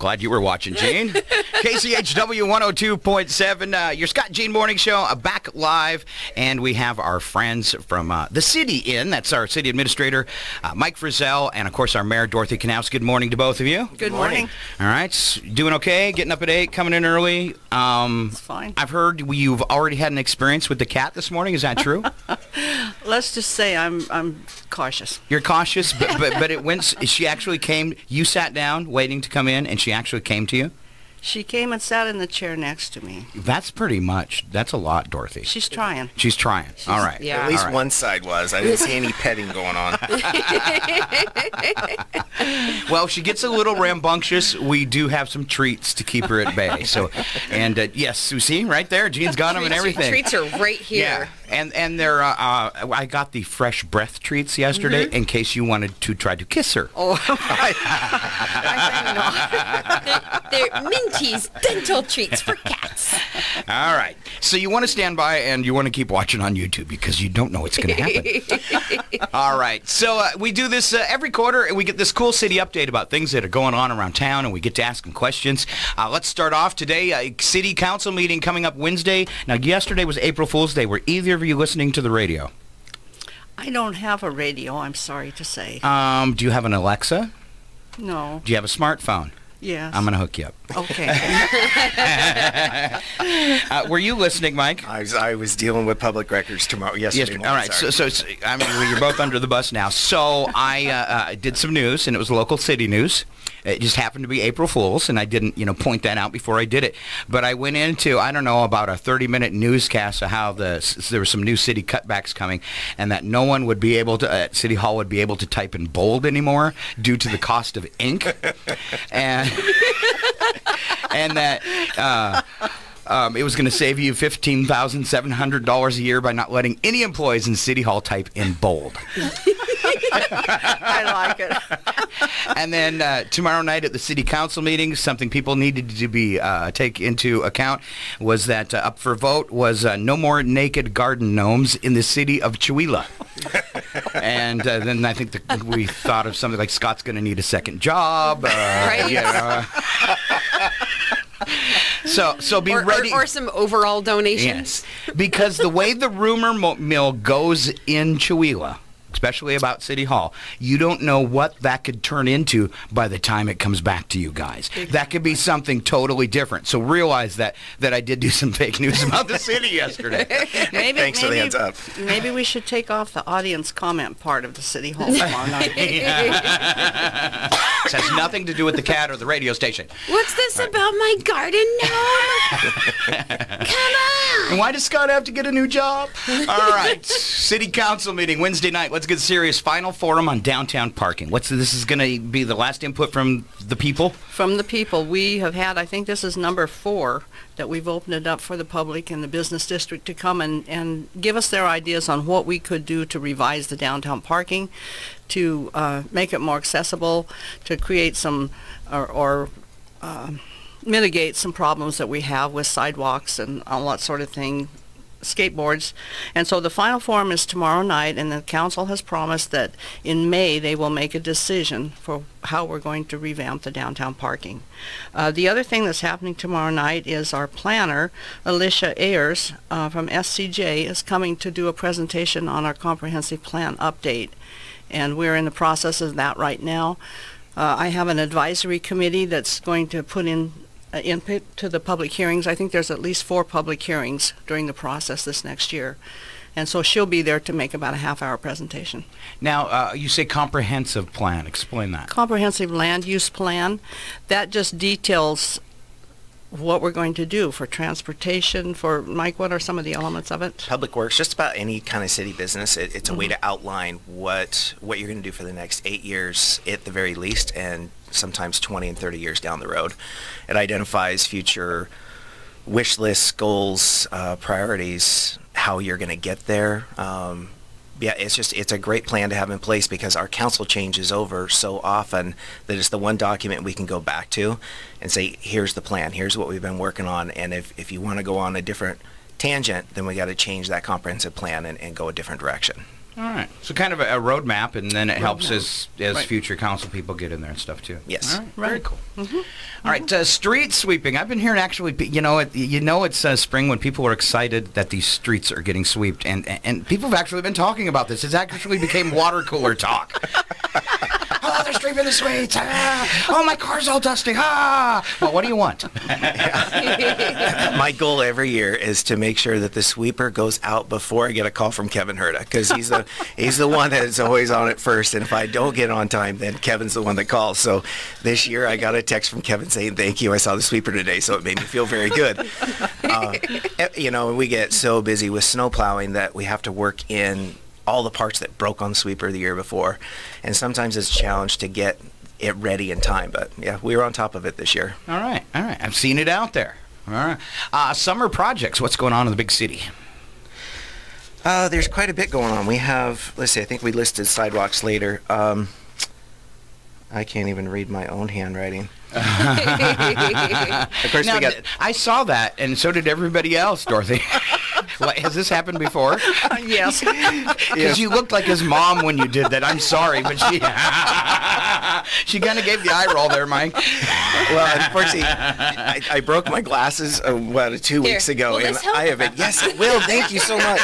Glad you were watching, Gene. KCHW 102.7, your Scott Gene Morning Show, back live, and we have our friends from the City Inn. That's our city administrator, Mike Frizzell, and of course our mayor, Dorothy Knauss. Good morning to both of you. Good morning. All right, doing okay? Getting up at 8, coming in early. It's fine. I've heard you've already had an experience with the cat this morning. Is that true? Let's just say I'm cautious. You're cautious, but it went. She actually came. You sat down, waiting to come in, and she actually came to you. She came and sat in the chair next to me. That's pretty much. That's a lot, Dorothy. She's trying. She's trying. All right. Yeah. At least one side was. I didn't see any petting going on. Well, she gets a little rambunctious. We do have some treats to keep her at bay. So, and yes, you see right there, Gene's got them and everything. Treats are right here. Yeah. And they're. I got the fresh breath treats yesterday in case you wanted to try to kiss her. Oh, They're Minty's dental treats for cats. All right. So you want to stand by and you want to keep watching on YouTube because you don't know what's going to happen. All right. So we do this every quarter, and we get this cool city update about things that are going on around town, and we get to ask them questions. Let's start off today. City Council meeting coming up Wednesday. Now, yesterday was April Fool's Day. Were either of you listening to the radio? I don't have a radio, I'm sorry to say. Do you have an Alexa? No. Do you have a smartphone? Yes. I'm going to hook you up. Okay. Were you listening, Mike? I was dealing with public records yesterday morning. All right. So I mean, well, you're both under the bus now. So I did some news, and it was local city news. It just happened to be April Fool's, and I didn't, point that out before I did it. But I went into, I don't know, about a 30-minute newscast of how there were some new city cutbacks coming, and that no one would be able to, at City Hall, would be able to type in bold anymore due to the cost of ink. And that it was going to save you $15,700 a year by not letting any employees in City Hall type in bold. I like it. And then tomorrow night at the City Council meeting, something people needed to be take into account was that up for vote was no more naked garden gnomes in the city of Chewelah. And then I think we thought of something like Scott's going to need a second job. Right. So be ready. Or some overall donations. Yes, because the way the rumor mill goes in Chewelah, especially about City Hall, you don't know what that could turn into by the time it comes back to you guys. That could be something totally different. So realize that I did do some fake news about the city yesterday. Thanks for the heads up. Maybe we should take off the audience comment part of the City Hall tomorrow night. This has nothing to do with the cat or the radio station. What's this about my garden gnome? Come on! And why does Scott have to get a new job? All right, City Council meeting Wednesday night. Let's get serious. Final forum on downtown parking. This is going to be the last input from the people? From the people. We have had, I think this is number 4, that we've opened it up for the public and the business district to come and give us their ideas on what we could do to revise the downtown parking, to make it more accessible, to create some or mitigate some problems that we have with sidewalks and all that sort of thing, skateboards. And so the final forum is tomorrow night, and the council has promised that in May they will make a decision for how we're going to revamp the downtown parking. The other thing that's happening tomorrow night is our planner, Alicia Ayers from SCJ, is coming to do a presentation on our comprehensive plan update, and we're in the process of that right now. I have an advisory committee that's going to put in input to the public hearings. I think there's at least 4 public hearings during the process this next year. And so she'll be there to make about a half-hour presentation. Now, you say comprehensive plan. Explain that. Comprehensive land use plan. That just details what we're going to do for transportation, for, Mike, what are some of the elements of it? Public works, just about any kind of city business. It's a way to outline what you're going to do for the next 8 years at the very least, and sometimes 20 and 30 years down the road. It identifies future wish lists, goals, priorities, how you're going to get there. Yeah, it's a great plan to have in place because our council changes over so often that it's the one document we can go back to and say, here's the plan, here's what we've been working on, and if you want to go on a different tangent, then we got to change that comprehensive plan and go a different direction. All right. So kind of a roadmap, and then it helps as future council people get in there and stuff too. Yes. All right. Very cool. All right. Street sweeping. I've been hearing actually. It's spring when people are excited that these streets are getting swept, and people have actually been talking about this. It's actually became water cooler talk. Oh, they're sweeping the streets. Ah. Oh, my car's all dusty. Ah. Well, what do you want? My goal every year is to make sure that the sweeper goes out before I get a call from Kevin Herta, because he's the one that is always on it first, and if I don't get on time, then Kevin's the one that calls. So this year I got a text from Kevin saying, thank you, I saw the sweeper today, so it made me feel very good. We get so busy with snow plowing that we have to work in all the parts that broke on the sweeper the year before, and sometimes it's a challenge to get it ready in time, but yeah, we were on top of it this year. All right. I've seen it out there. All right. Summer projects, what's going on in the big city? There's quite a bit going on. We have, let's see, I think we listed sidewalks later. I can't even read my own handwriting. Of course, now, I saw that, and so did everybody else, Dorothy. Has this happened before? Yes. Because you looked like his mom when you did that. I'm sorry, but she kind of gave the eye roll there, Mike. Well, unfortunately, I broke my glasses 2 weeks ago, and I have it. Yes, it will. Thank you so much.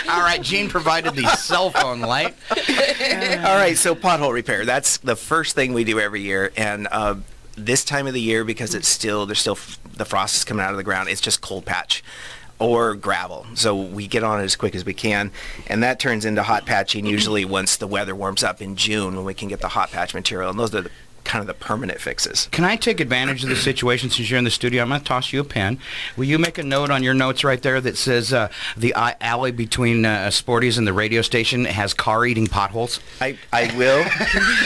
All right, Gene provided the cell phone light. All right, so pothole repair. That's the first thing we do every year, and this time of the year, because there's still the frost is coming out of the ground, it's just cold patch or gravel. So we get on it as quick as we can, and that turns into hot patching usually once the weather warms up in June, when we can get the hot patch material, and those are kind of the permanent fixes. Can I take advantage of the situation since you're in the studio? I'm going to toss you a pen. Will you make a note on your notes right there that says the alley between Sporty's and the radio station has car-eating potholes? I will.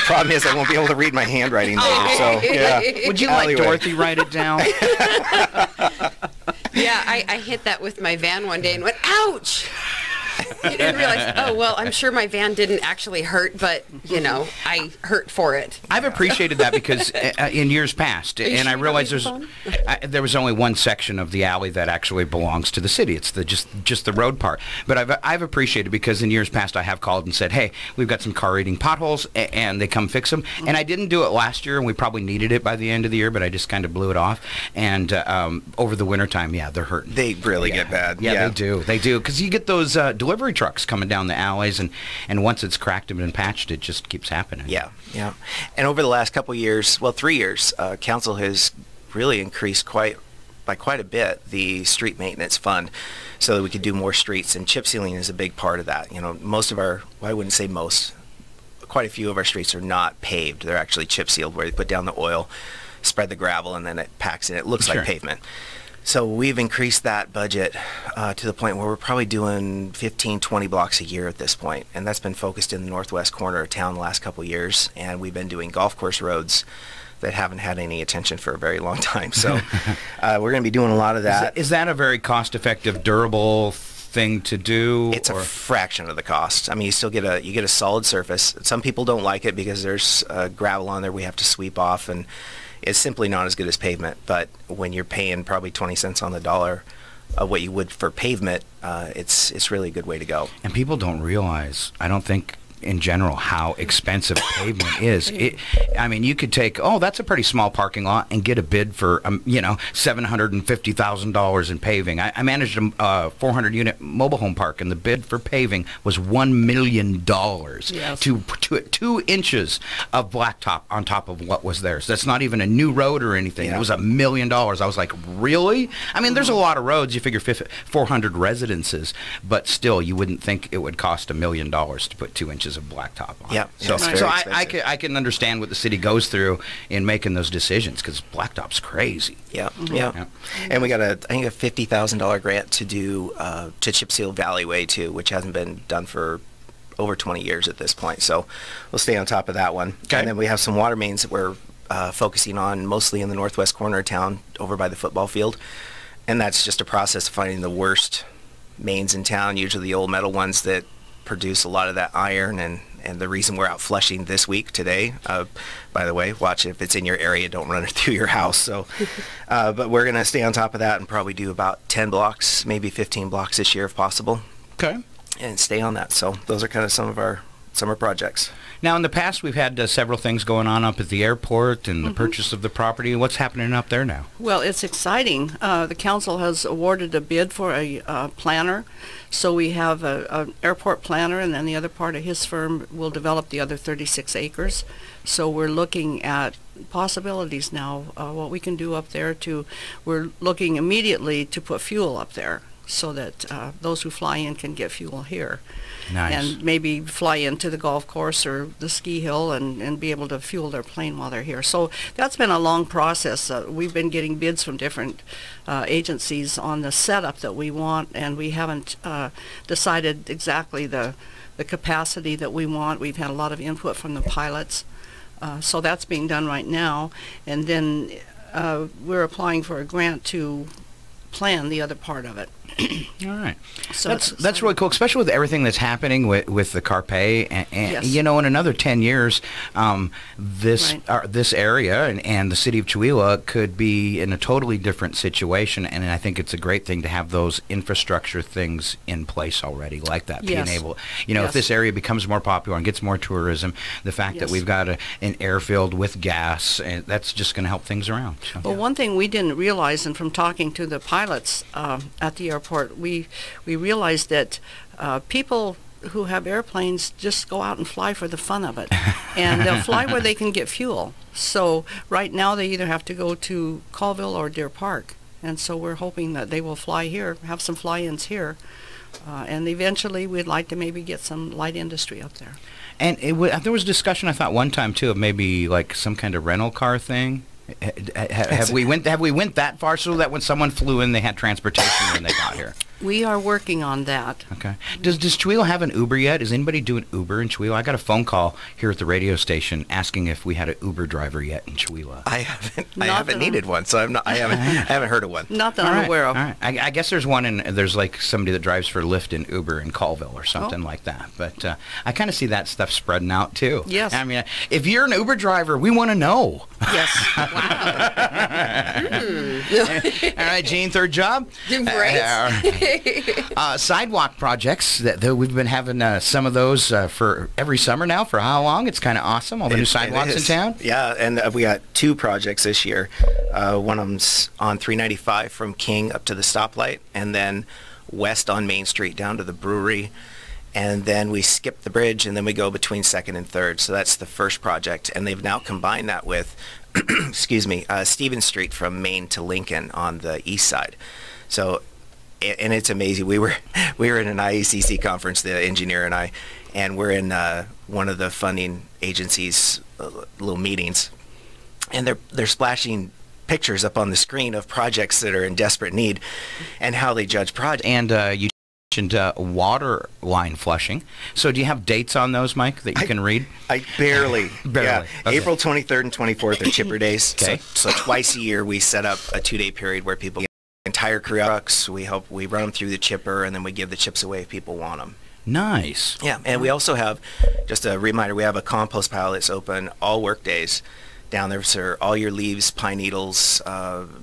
Problem is I won't be able to read my handwriting later, so yeah. Would you like Dorothy write it down? Yeah, I hit that with my van one day and went, ouch! You didn't realize, oh, well, I'm sure my van didn't actually hurt, but, I hurt for it. I've appreciated that because in years past, and I realize there was only one section of the alley that actually belongs to the city. It's just the road part. But I've appreciated because in years past I have called and said, hey, we've got some car-eating potholes, and they come fix them. And I didn't do it last year, and we probably needed it by the end of the year, but I just kind of blew it off. And over the wintertime, yeah, they're hurting. They really get bad. Yeah, they do. They do. Because you get those delivery trucks coming down the alleys, and once it's cracked and patched, it just keeps happening. Yeah. And over the last couple years, 3 years, council has really increased by quite a bit the street maintenance fund so that we could do more streets, and chip sealing is a big part of that. Most of our, well, I wouldn't say most, quite a few of our streets are not paved. They're actually chip sealed, where you put down the oil, spread the gravel, and then it packs in. It looks like pavement. So we've increased that budget to the point where we're probably doing 15, 20 blocks a year at this point, and that's been focused in the northwest corner of town the last couple of years, and we've been doing golf course roads that haven't had any attention for a very long time. So we're going to be doing a lot of that. Is that a very cost-effective, durable thing to do? It's a fraction of the cost. I mean, you get a solid surface. Some people don't like it because there's gravel on there we have to sweep off, and it's simply not as good as pavement. But when you're paying probably 20 cents on the dollar of what you would for pavement, it's really a good way to go. And people don't realize, I don't think, in general, how expensive pavement is. I mean, you could take, that's a pretty small parking lot, and get a bid for, $750,000 in paving. I managed a 400-unit mobile home park, and the bid for paving was $1 million to put 2 inches of blacktop on top of what was there. So that's not even a new road or anything. Yeah. It was $1 million. I was like, really? I mean, there's a lot of roads. You figure 400 residences, but still, you wouldn't think it would cost $1 million to put 2 inches of blacktop on. Yeah. So I can understand what the city goes through in making those decisions, because blacktop's crazy. Yeah. And we got I think a $50,000 grant to do to chip seal Valleyway too, which hasn't been done for over 20 years at this point. So we'll stay on top of that one. Okay. And then we have some water mains that we're focusing on, mostly in the northwest corner of town, over by the football field. And that's just a process of finding the worst mains in town, usually the old metal ones that produce a lot of that iron, and the reason we're out flushing this week today, by the way, watch if it's in your area, don't run it through your house. So but we're going to stay on top of that and probably do about 10 blocks, maybe 15 blocks this year if possible. Okay. and stay on that. So those are kind of some of our summer projects. Now, in the past, we've had several things going on up at the airport and the purchase of the property. What's happening up there now? Well, it's exciting. The council has awarded a bid for a planner. So we have an airport planner, and then the other part of his firm will develop the other 36 acres. So we're looking at possibilities now, what we can do up there we're looking immediately to put fuel up there so that those who fly in can get fuel here. Nice. And maybe fly into the golf course or the ski hill and be able to fuel their plane while they're here. So that's been a long process. We've been getting bids from different agencies on the setup that we want, and we haven't decided exactly the capacity that we want. We've had a lot of input from the pilots. So that's being done right now. And then we're applying for a grant to plan the other part of it. All right. So that's really cool, especially with everything that's happening with the Carpe, and Yes. you know, in another 10 years, this area and the city of Chewelah could be in a totally different situation, and I think it's a great thing to have those infrastructure things in place already, like that. Yes. Being able, you know, if this area becomes more popular and gets more tourism, the fact that Yes. we've got an airfield with gas, and that's just going to help things around. So. Well, one thing we didn't realize, and from talking to the pilots at the airport, we realized that people who have airplanes just go out and fly for the fun of it, and they'll fly where they can get fuel. So right now they either have to go to Colville or Deer Park, and so we're hoping that they will fly here, have some fly-ins here, and eventually we'd like to maybe get some light industry up there. And there was discussion, I thought, one time too, of maybe like some kind of rental car thing. Have we went that far so that when someone flew in, they had transportation when they got here? We are working on that. Okay. Does Chewelah have an Uber yet? Is anybody doing Uber in Chewelah? I got a phone call here at the radio station asking if we had an Uber driver yet in Chewelah. I haven't needed one, so I haven't heard of one. Not that I'm aware of. All right. I guess there's one there's like somebody that drives for Lyft and Uber in Colville or something like that. But I kind of see that stuff spreading out too. Yes. I mean, if you're an Uber driver, we want to know. Yes. All right, Gene, third job. Right. Sidewalk projects. That we've been having some of those for every summer now. For how long? It's kind of awesome. All the new sidewalks in town. Yeah, and we got 2 projects this year. One of them's on 395 from King up to the stoplight, and then west on Main Street down to the brewery. And then we skip the bridge, and then we go between 2nd and 3rd. So that's the first project, and they've now combined that with, excuse me, Stevens Street from Main to Lincoln on the east side. So, and it's amazing. We were in an IECC conference, the engineer and I, and we're in one of the funding agencies' little meetings, and they're splashing pictures up on the screen of projects that are in desperate need, and how they judge projects. And you mentioned water line flushing. So do you have dates on those, Mike, that you can read? I barely. Barely. Yeah. Okay. April 23rd and 24th are chipper days. Okay. So twice a year we set up a 2-day period where people get entire crew trucks. We run them through the chipper, and then we give the chips away if people want them. Nice. Yeah, and we also have, just a reminder, we have a compost pile that's open all work days down there. So all your leaves, pine needles,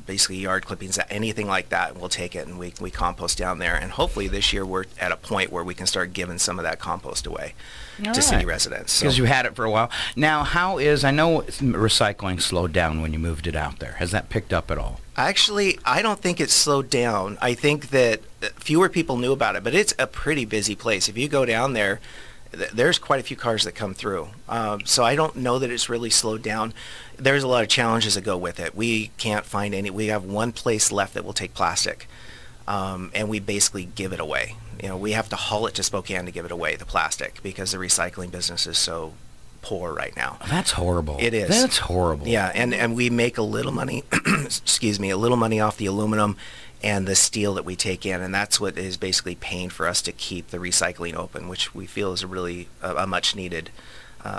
basically yard clippings, anything like that, we'll take it and we compost down there. And hopefully this year we're at a point where we can start giving some of that compost away to city residents. Because you've had it for a while. Now, I know recycling slowed down when you moved it out there. Has that picked up at all? Actually, I don't think it's slowed down. I think that fewer people knew about it, but it's a pretty busy place. If you go down there, there's quite a few cars that come through. So I don't know that it's really slowed down. There's a lot of challenges that go with it. We can't find any. We have one place left that will take plastic, and we basically give it away. You know, we have to haul it to Spokane to give it away, the plastic, because the recycling business is so poor right now. That's horrible. It is. That's horrible. Yeah, and we make a little money, excuse me, a little money off the aluminum and the steel that we take in, and that's what is basically paying for us to keep the recycling open, which we feel is a really a much needed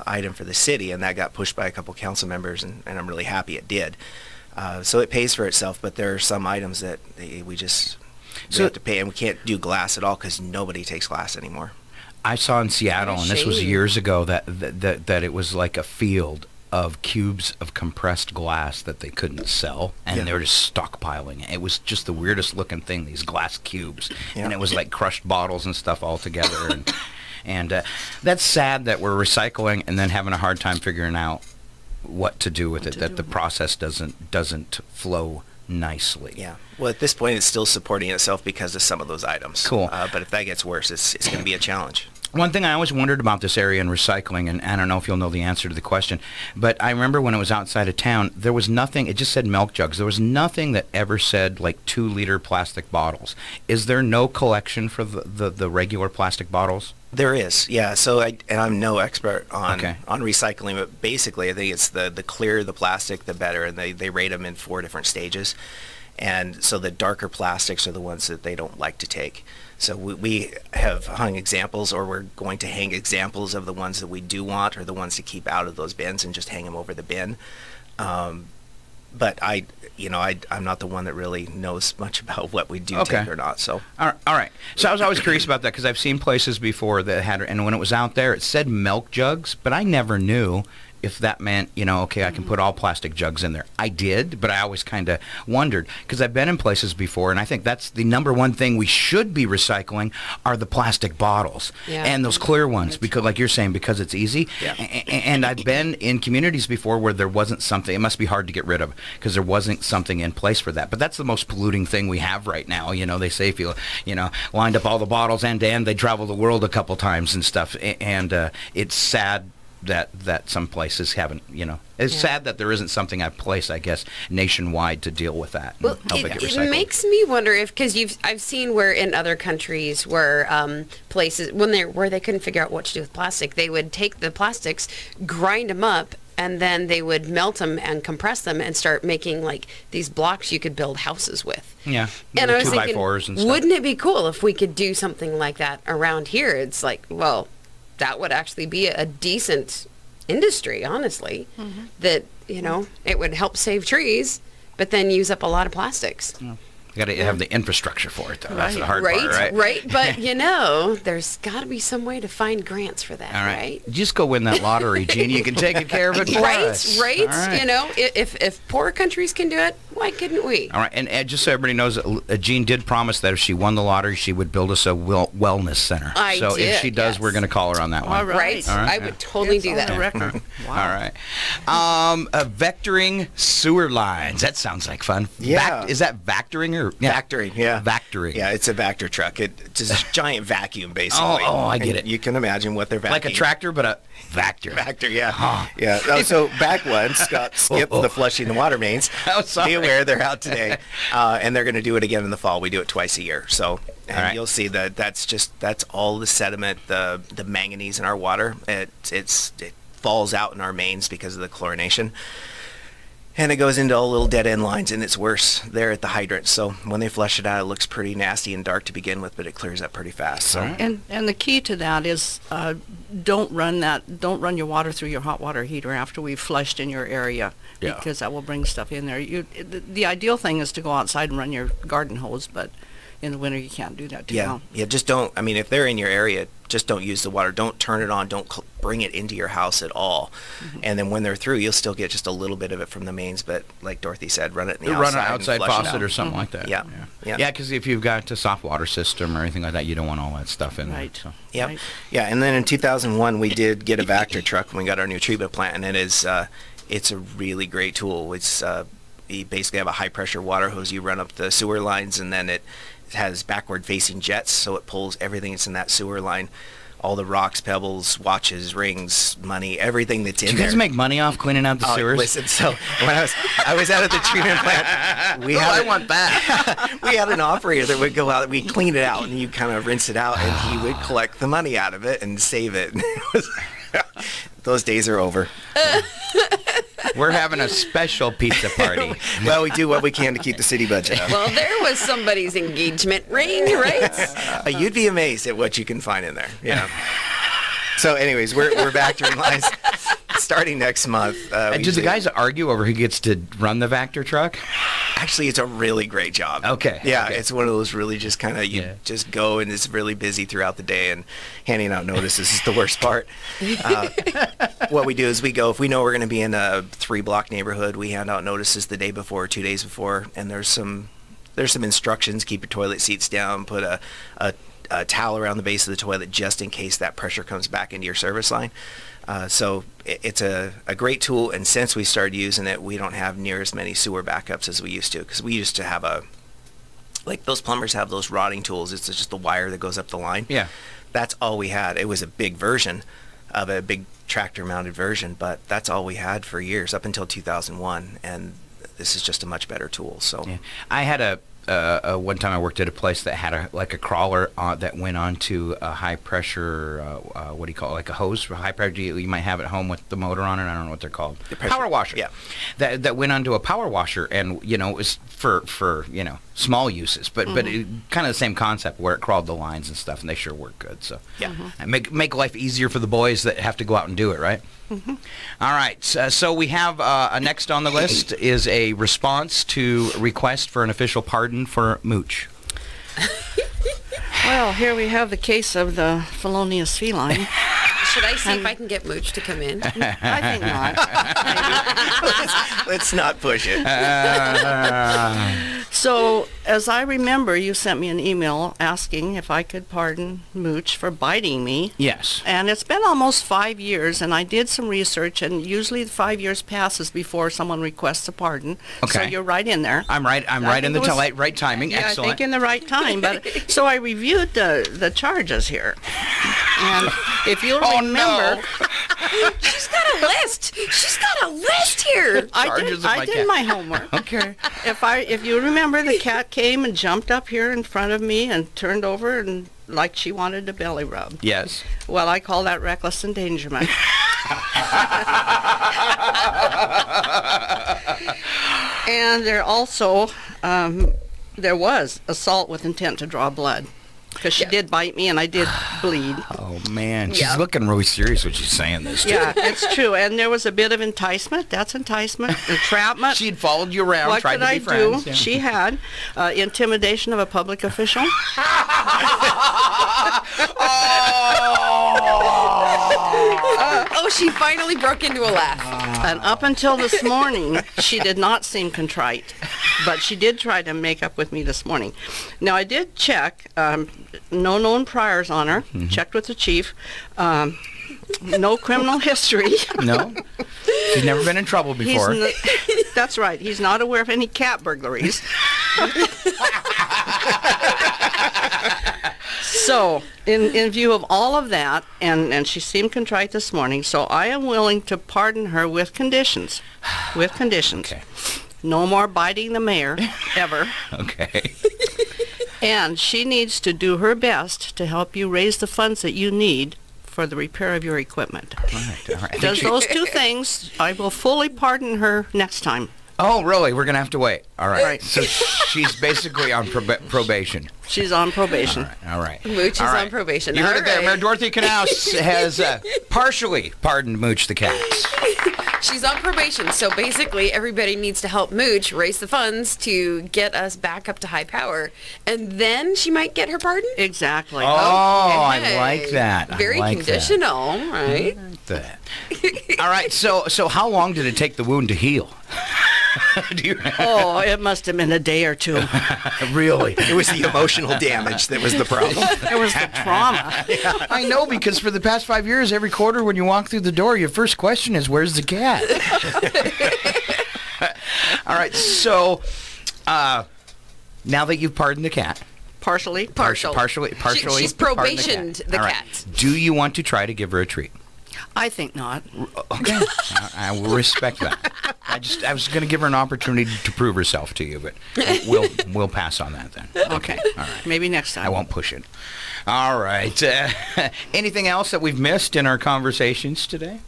item for the city, and that got pushed by a couple council members, and I'm really happy it did. So it pays for itself, but there are some items that we have to pay, and we can't do glass at all because nobody takes glass anymore. I saw in Seattle, and this was years ago, that it was like a field of cubes of compressed glass that they couldn't sell, and they were just stockpiling it. It was just the weirdest looking thing, these glass cubes, and it was like crushed bottles and stuff all together. And that's sad that we're recycling and then having a hard time figuring out what to do with it, that the process doesn't flow nicely. Yeah. Well, at this point, it's still supporting itself because of some of those items. Cool. But if that gets worse, it's going to be a challenge. One thing I always wondered about this area in recycling, and I don't know if you'll know the answer to the question, but I remember when it was outside of town, there was nothing, it just said milk jugs. There was nothing that ever said like 2-liter plastic bottles. Is there no collection for the regular plastic bottles? There is, yeah. So I'm no expert on recycling, but basically I think it's the clearer the plastic, the better, and they rate them in 4 different stages. And so the darker plastics are the ones that they don't like to take. So we have hung examples, or we're going to hang examples of the ones that we do want, or the ones to keep out of those bins, and just hang them over the bin. But I'm not the one that really knows much about what we do take or not. So all right. So I was always curious about that, because I've seen places before that had, and when it was out there, it said milk jugs, but I never knew if that meant, okay, I can put all plastic jugs in there. I did, but I always kind of wondered, because I've been in places before, and I think that's the number one thing we should be recycling are the plastic bottles and those clear ones, because like you're saying, because it's easy. Yeah. And I've been in communities before where there wasn't something, it must be hard to get rid of, because there wasn't something in place for that. But that's the most polluting thing we have right now. They say if you, lined up all the bottles and they travel the world a couple times and stuff, and it's sad that some places haven't, it's sad that there isn't something in place, I guess, nationwide to deal with that. Well, it makes me wonder if, because I've seen where in other countries where places, where they couldn't figure out what to do with plastic, they would take the plastics, grind them up, and then they would melt them and compress them and start making like these blocks you could build houses with. Yeah, and I was thinking, 2x4s and stuff. Wouldn't it be cool if we could do something like that around here? It's like, well, that would actually be a decent industry, honestly, that, it would help save trees, but then use up a lot of plastics. You got to have the infrastructure for it, though. That's the hard part, right? Right, but, there's got to be some way to find grants for that, right? Just go win that lottery, Gene. You can take care of it for us. Right. If poor countries can do it, why couldn't we? All right, and just so everybody knows, Jean did promise that if she won the lottery, she would build us a wellness center. So if she does, we're going to call her on that one. All right. I would totally do that. Record. Wow. All right. Vectoring sewer lines. That sounds like fun. Yeah. Is that vectoring or? Vectoring, yeah. Vectoring. Yeah, it's a Vector truck. It's a giant vacuum, basically. Oh, I get it. You can imagine what they're vacuuming. Like a tractor, but a Vector. Vector, yeah. Yeah. So back one, Scott skipped the flushing the water mains. Oh, sorry. Be aware they're out today, and they're going to do it again in the fall. We do it twice a year. So you'll see that that's all the sediment, the manganese in our water. It falls out in our mains because of the chlorination. And it goes into all little dead end lines, and it's worse there at the hydrant. So when they flush it out, it looks pretty nasty and dark to begin with, but it clears up pretty fast. So and the key to that is don't run your water through your hot water heater after we've flushed in your area, because that will bring stuff in there. The ideal thing is to go outside and run your garden hose, but in the winter you can't do that too long. Yeah, just don't. I mean, if they're in your area, just don't use the water. Don't turn it on. Don't bring it into your house at all. And then when they're through, you'll still get just a little bit of it from the mains. But like Dorothy said, run it in the outside. Run an outside faucet or something like that. Yeah, because if you've got a soft water system or anything like that, you don't want all that stuff in there. So. Yeah, yeah. And then in 2001, we did get a Vector truck when we got our new treatment plant, and it's a really great tool. It's you basically have a high pressure water hose. You run up the sewer lines, and then it has backward facing jets, so it pulls everything that's in that sewer line, all the rocks, pebbles, watches, rings, money, everything that's in there. Do you guys make money off cleaning out the sewers? Listen, so when I was out at the treatment plant, I want that. We had an operator that would go out, we'd clean it out, and you kind of rinse it out, and he would collect the money out of it and save it. Those days are over. We're having a special pizza party. Well, we do what we can to keep the city budget up. Well, there was somebody's engagement ring, right? You'd be amazed at what you can find in there. Yeah. So anyways, we're back to lines. starting next month. Do the guys argue over who gets to run the Vector truck? Actually, it's a really great job. Okay. Yeah, okay. it's one of those really just kind of, just go, and it's really busy throughout the day, and handing out notices is the worst part. What we do is we go, if we know we're going to be in a 3-block neighborhood, we hand out notices the day before, 2 days before, and there's some instructions: keep your toilet seats down, put a towel around the base of the toilet just in case that pressure comes back into your service line. So it's a great tool, and since we started using it, we don't have near as many sewer backups as we used to, because we used to have like those plumbers have those rotting tools. It's just the wire that goes up the line. Yeah. That's all we had. It was a big version of a big tractor-mounted version, but that's all we had for years, up until 2001, and this is just a much better tool. So yeah. I had one time I worked at a place that had a crawler that went onto a high pressure, what do you call it, like a hose for high pressure you might have at home with the motor on it. I don't know what they're called. Power washer. Yeah. That went onto a power washer, and it was for small uses, but it kind of the same concept where it crawled the lines and stuff, and they sure work good. So yeah, and make life easier for the boys that have to go out and do it, right? Mm-hmm. All right, so we have next on the list is a response to request for an official pardon for Mooch. Well, here we have the case of the felonious feline. Should I see if I can get Mooch to come in? I think not. let's not push it. So, as I remember, you sent me an email asking if I could pardon Mooch for biting me. Yes. And it's been almost 5 years, and I did some research, and usually 5 years passes before someone requests a pardon. Okay. So you're right in there. I'm right in the right timing. Yeah, Excellent. I think in the right time. But so I reviewed the charges here. And if you'll remember... No. She's got a list. She's got a list here. I did my homework. Okay. If you remember, the cat came and jumped up here in front of me and turned over and like she wanted a belly rub. Yes. Well, I call that reckless endangerment. And there also there was assault with intent to draw blood. Because she did bite me, and I did bleed. Oh, man. She's looking really serious when she's saying this. Yeah, it's true. And there was a bit of enticement. That's enticement. Entrapment. She'd followed you around, what tried could to be I friends. do? Yeah. She had intimidation of a public official. Oh, she finally broke into a laugh. And up until this morning, she did not seem contrite. But she did try to make up with me this morning. Now, I did check. No known priors on her. Mm-hmm. Checked with the chief. No criminal history. No? She's never been in trouble before. That's right. He's not aware of any cat burglaries. So, in view of all of that, and she seemed contrite this morning, so I am willing to pardon her with conditions. With conditions. Okay. No more biting the mayor, ever. Okay. And she needs to do her best to help you raise the funds that you need for the repair of your equipment. All right. Does those two things, I will fully pardon her next time. Oh, really? We're going to have to wait. All right. Right. So she's basically on probation. She's on probation. All right. Mooch is All right. on probation. You heard it there. All Mayor right. Dorothy Knaus has partially pardoned Mooch the cat. She's on probation, so basically everybody needs to help Mooch raise the funds to get us back up to high power, and then she might get her pardon? Exactly. Oh, I Okay. like that. Very I like conditional, right? That. All right. So how long did it take the wound to heal? Do you Oh, it must have been a day or two. really? It was the emotional damage that was the problem. It was the trauma. I know, because for the past 5 years, every quarter when you walk through the door, your first question is, "Where's the cat?" All right. So now that you've pardoned the cat, Partially. Partial. partially, She's pardoned probationed the All right. cat. Do you want to try to give her a treat? I think not. Okay. I will respect that. I was going to give her an opportunity to prove herself to you, but we'll pass on that then. Okay. All right. Maybe next time. I won't push it. All right. Anything else that we've missed in our conversations today?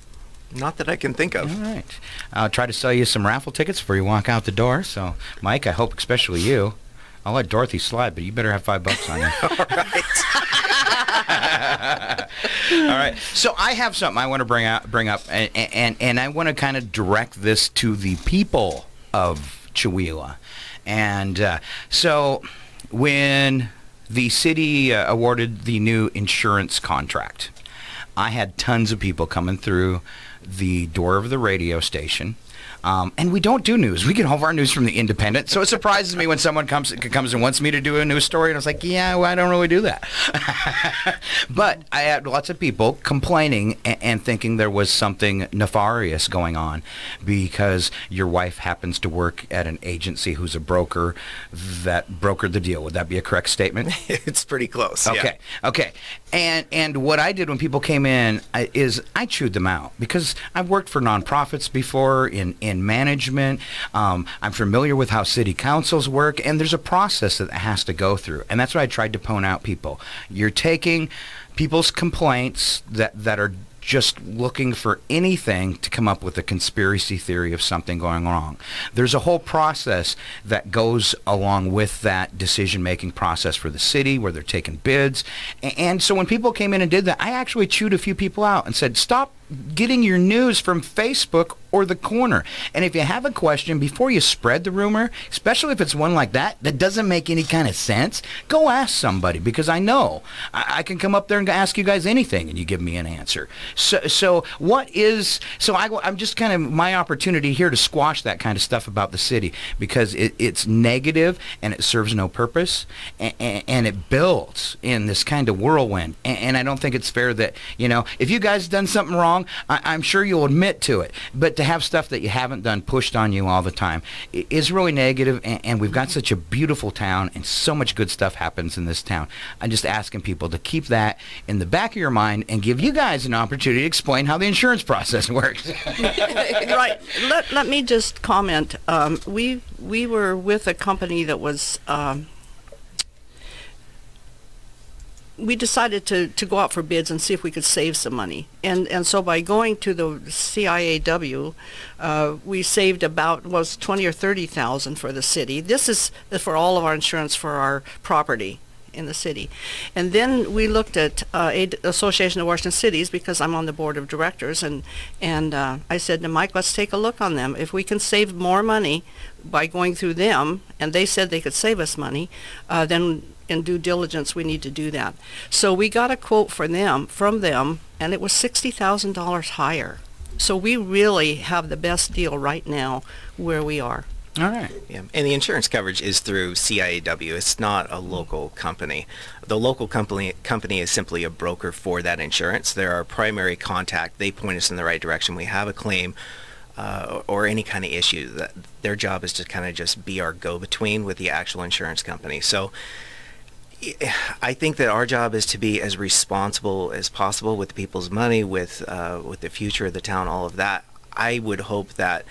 Not that I can think of. All right. I'll try to sell you some raffle tickets before you walk out the door. So, Mike, I hope especially you. I'll let Dorothy slide, but you better have $5 on you. All right. So I have something I want to bring up, and I want to kind of direct this to the people of Chewelah. And so when the city awarded the new insurance contract, I had tons of people coming through the door of the radio station. And we don't do news. We get all of our news from the Independent. So it surprises me when someone comes and wants me to do a news story. And I was like, yeah, well, I don't really do that. But I had lots of people complaining and thinking there was something nefarious going on because your wife happens to work at an agency who's a broker that brokered the deal. Would that be a correct statement? It's pretty close. Okay. Yeah. Okay. And what I did when people came in is I chewed them out because I've worked for nonprofits before in management. I'm familiar with how city councils work, and there's a process that has to go through. And that's what I tried to point out people. You're taking people's complaints that are just looking for anything to come up with a conspiracy theory of something going wrong. There's a whole process that goes along with that decision-making process for the city where they're taking bids. And so when people came in and did that, I actually chewed a few people out and said, stop getting your news from Facebook or the corner. And if you have a question, before you spread the rumor, especially if it's one like that doesn't make any kind of sense, go ask somebody, because I know I can come up there and ask you guys anything and you give me an answer. So I'm just kind of my opportunity here to squash that kind of stuff about the city, because it's negative and it serves no purpose, and it builds in this kind of whirlwind. And I don't think it's fair that, if you guys done something wrong, I'm sure you'll admit to it. But to have stuff that you haven't done pushed on you all the time is really negative, and we've got such a beautiful town, and so much good stuff happens in this town. I'm just asking people to keep that in the back of your mind and give you guys an opportunity to explain how the insurance process works. Right. Let me just comment. We were with a company that was... we decided to go out for bids and see if we could save some money. And so by going to the CIAW, we saved about, was 20 or 30,000 for the city. This is for all of our insurance for our property in the city. And then we looked at Association of Washington Cities, because I'm on the board of directors, and I said to Mike, let's take a look on them. If we can save more money by going through them, and they said they could save us money, then in due diligence we need to do that. So we got a quote from them, and it was $60,000 higher. So we really have the best deal right now where we are. All right. Yeah, and the insurance coverage is through CIAW. It's not a local company. The local company is simply a broker for that insurance. They're our primary contact. They point us in the right direction. We have a claim or any kind of issue. That their job is to kind of just be our go-between with the actual insurance company. So I think that our job is to be as responsible as possible with people's money, with the future of the town, all of that. I would hope that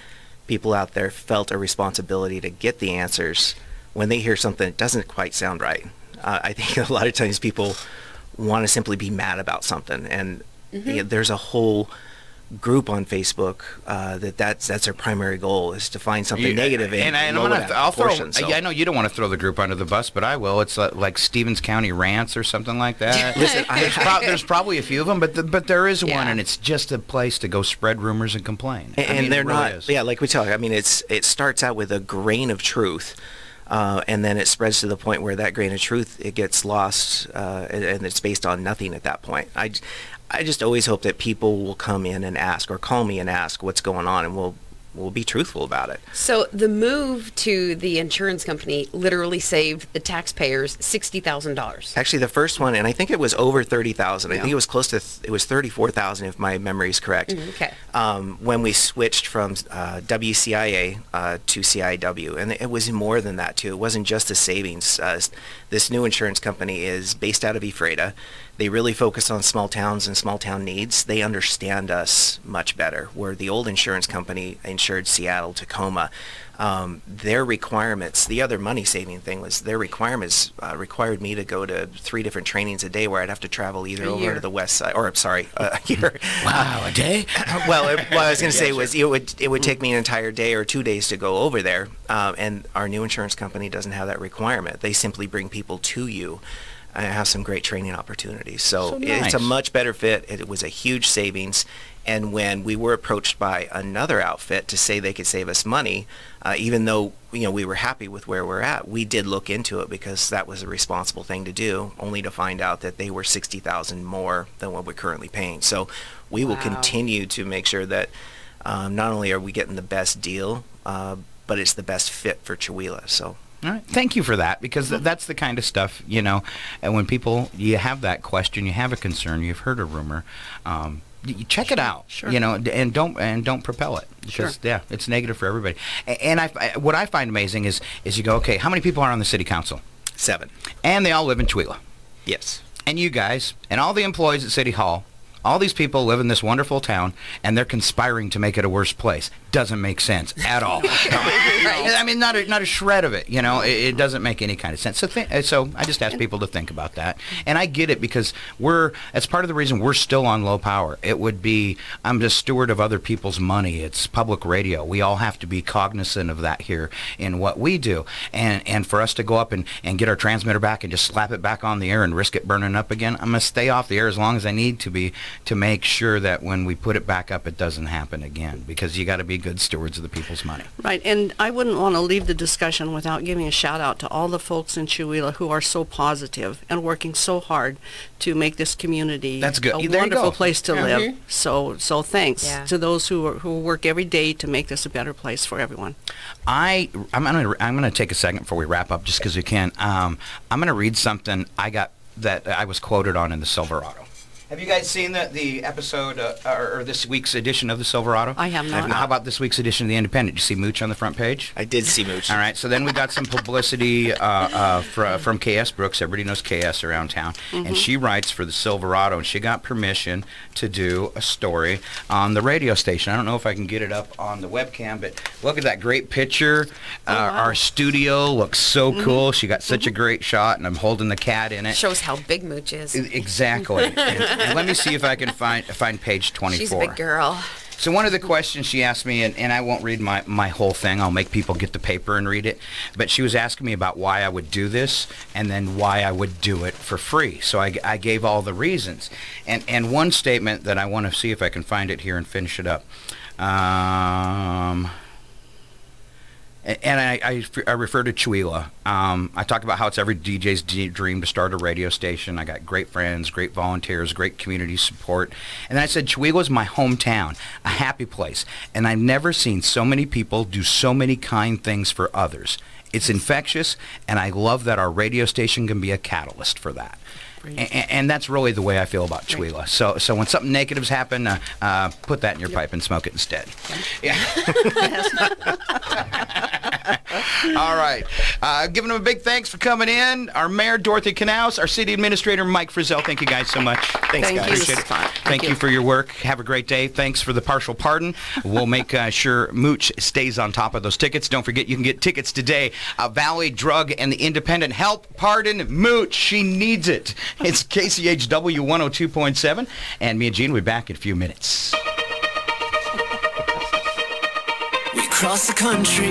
people out there felt a responsibility to get the answers when they hear something that doesn't quite sound right. I think a lot of times people want to simply be mad about something, and there's a whole group on Facebook that's their primary goal, is to find something negative and I'll throw. Yeah, I know you don't want to throw the group under the bus, but I will. It's like Stevens County Rants or something like that. Listen, there's probably a few of them, but there is one, and it's just a place to go spread rumors and complain. And they're really not. Yeah, like we tell you. I mean, it starts out with a grain of truth. And then it spreads to the point where that grain of truth, it gets lost, and it's based on nothing at that point. I just always hope that people will come in and ask, or call me and ask what's going on, and we'll be truthful about it. So the move to the insurance company literally saved the taxpayers $60,000. Actually, the first one, and I think it was over 30,000. I think it was close to it was 34,000 if my memory is correct. Okay. When we switched from WCIA to CIW, and it was more than that too. It wasn't just the savings. This new insurance company is based out of Ephrata. They really focus on small towns and small town needs. They understand us much better. Where the old insurance company insured Seattle, Tacoma, their requirements, the other money-saving thing was their requirements required me to go to 3 different trainings a day where I'd have to travel either over to the west side, or I'm sorry, a year. Wow, a day? Well, what I was going to say was it would take me an entire day or 2 days to go over there, and our new insurance company doesn't have that requirement. They simply bring people to you. I have some great training opportunities. So nice. It's a much better fit. It was a huge savings. And when we were approached by another outfit to say they could save us money, even though we were happy with where we're at, we did look into it because that was a responsible thing to do, only to find out that they were $60,000 more than what we're currently paying. So we will continue to make sure that not only are we getting the best deal, but it's the best fit for Chewelah. So. All right. Thank you for that, because that's the kind of stuff, and when you have that question, you have a concern, you've heard a rumor, you check it out, and don't propel it, because it's negative for everybody. And what I find amazing is you go, okay, how many people are on the city council? 7. And they all live in Chewelah. Yes. And you guys and all the employees at City Hall, all these people live in this wonderful town, and they're conspiring to make it a worse place. Doesn't make sense at all. I mean, not a shred of it. It doesn't make any kind of sense. So I just ask people to think about that. And I get it, because that's part of the reason we're still on low power. It would be, I'm just steward of other people's money. It's public radio. We all have to be cognizant of that here in what we do. And for us to go up and get our transmitter back and just slap it back on the air and risk it burning up again, I'm going to stay off the air as long as I need to be, to make sure that when we put it back up, it doesn't happen again, because you got to be good stewards of the people's money. Right, and I wouldn't want to leave the discussion without giving a shout out to all the folks in Chewelah who are so positive and working so hard to make this community a wonderful place to live. So thanks to those who work every day to make this a better place for everyone. I'm gonna take a second before we wrap up, just because we can. I'm gonna read something I got that I was quoted on in the Silverado. Have you guys seen the episode or this week's edition of the Silverado? I have not. How about this week's edition of the Independent? Did you see Mooch on the front page? I did see Mooch. All right, so then we got some publicity from KS Brooks. Everybody knows KS around town. And she writes for the Silverado, and she got permission to do a story on the radio station. I don't know if I can get it up on the webcam, but look at that great picture. Our studio looks so cool. She got such a great shot, and I'm holding the cat in it. Shows how big Mooch is. Exactly. And let me see if I can find page 24. She's a big girl. So one of the questions she asked me, and I won't read my whole thing, I'll make people get the paper and read it, but she was asking me about why I would do this and then why I would do it for free. So I gave all the reasons. And one statement that I want to see if I can find it here and finish it up. And I refer to Chewelah. I talk about how it's every DJ's dream to start a radio station. I got great friends, great volunteers, great community support. And then I said Chewelah is my hometown, a happy place. And I've never seen so many people do so many kind things for others. It's infectious, and I love that our radio station can be a catalyst for that. And that's really the way I feel about Chewelah. So when something negatives happen, put that in your pipe and smoke it instead. Yeah. All right. Giving them a big thanks for coming in. Our Mayor, Dorothy Knaus, our City Administrator, Mike Frizzell. Thank you guys so much. Thanks, guys. Appreciate it. Thank you for your work. Have a great day. Thanks for the partial pardon. We'll make sure Mooch stays on top of those tickets. Don't forget, you can get tickets today. Valley Drug and the Independent. Help pardon Mooch. She needs it. It's KCHW 102.7, and me and Gene will be back in a few minutes. We cross the country.